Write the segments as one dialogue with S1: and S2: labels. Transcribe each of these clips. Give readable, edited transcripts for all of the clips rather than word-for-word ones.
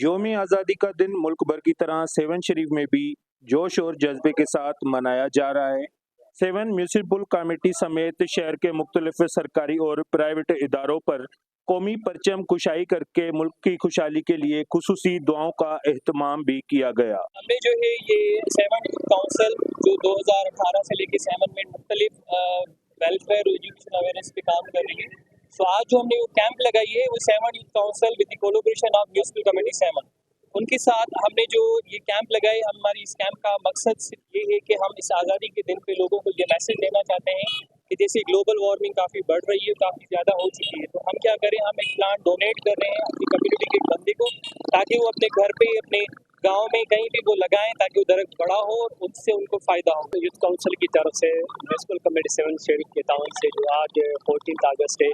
S1: यौम आज़ादी का दिन मुल्क भर की तरह सेवन शरीफ में भी जोश और जज्बे के साथ मनाया जा रहा है। सेवन म्यूनिसिपल कमेटी समेत शहर के मुख्तलिफ सरकारी और प्राइवेट इदारों पर कौमी परचम कुशाई करके मुल्क की खुशहाली के लिए खुसूसी दुआओं का एहतमाम भी किया गया।
S2: हमने जो है ये सेवन काउंसिल जो 2018 से लेके सेवन में मुख्तलिफ वेलफेयर और एजुकेशन अवेयरनेस पे काम कर रही है। सो आज जो हमने वो कैंप लगाई है वो seven youth council with the collaboration of municipal committee seven, उनके साथ हमने जो ये कैंप लगाए। हमारी इस कैंप का मकसद सिर्फ ये है कि हम इस आज़ादी के दिन पे लोगों को ये मैसेज देना चाहते हैं कि जैसे ग्लोबल वार्मिंग काफ़ी बढ़ रही है, काफ़ी ज़्यादा हो चुकी है, तो हम क्या करें, हम एक प्लांट डोनेट कर रहे हैं अपनी कम्युनिटी के एक बंदे को, ताकि वो अपने घर पे अपने गांव में कहीं भी वो लगाएं ताकि वो दरख्त बड़ा हो और उससे उनको फ़ायदा हो।
S3: यूथ काउंसिल की तरफ से म्यूनसिपल कमेटी सेवन शरीफ के ताउन से जो आज 14 अगस्त है,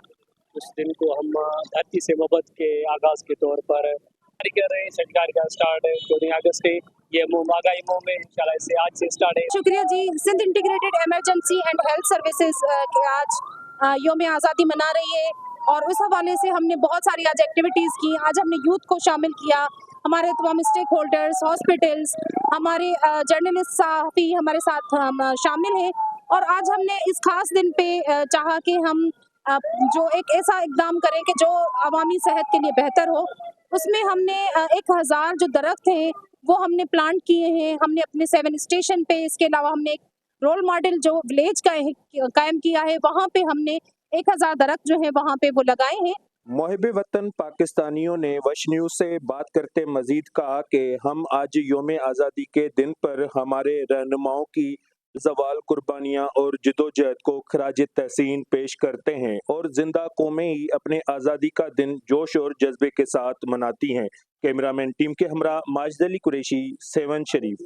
S3: उस दिन को हम धरती से मोहब्बत के आगाज़ के तौर पर जारी कर रहे हैं। सरकार का स्टार्ट 14 अगस्त है, ये आगामी मुँह में इंशाल्लाह से आज से स्टार्ट है।
S4: शुक्रिया जी। Sindh integrated emergency and health services आज यौम आज़ादी मना रही है और उस हवाले से हमने बहुत सारी आज एक्टिविटीज़ की। आज हमने यूथ को शामिल किया, हमारे तमाम स्टेक होल्डर्स, हॉस्पिटल्स, हमारे जर्नलिस्ट सहाफ़ी हमारे साथ शामिल हैं और आज हमने इस खास दिन पे चाहा कि हम जो एक ऐसा इक़दाम करें कि जो अवामी सेहत के लिए बेहतर हो। उसमें हमने 1000 जो दरख्त हैं वो हमने प्लांट किए हैं। हमने अपने सेवन स्टेशन पे, इसके अलावा हमने एक रोल मॉडल जो विलेज का कायम किया है, वहाँ पे हमने 1000 दरख्त जो है वहाँ पे वो लगाए हैं।
S1: मुहिब वतन पाकिस्तानियों ने वश न्यूज़ से बात करते मजीद कहा कि हम आज यौम आज़ादी के दिन पर हमारे रहनुमाओं की ज़वाल कुर्बानियाँ और जदोजहद को खराज तहसीन पेश करते हैं और जिंदा कौमें ही अपने आज़ादी का दिन जोश और जज्बे के साथ मनाती हैं। कैमरामैन टीम के हमरा माजिद अली कुरैशी, सेवन शरीफ।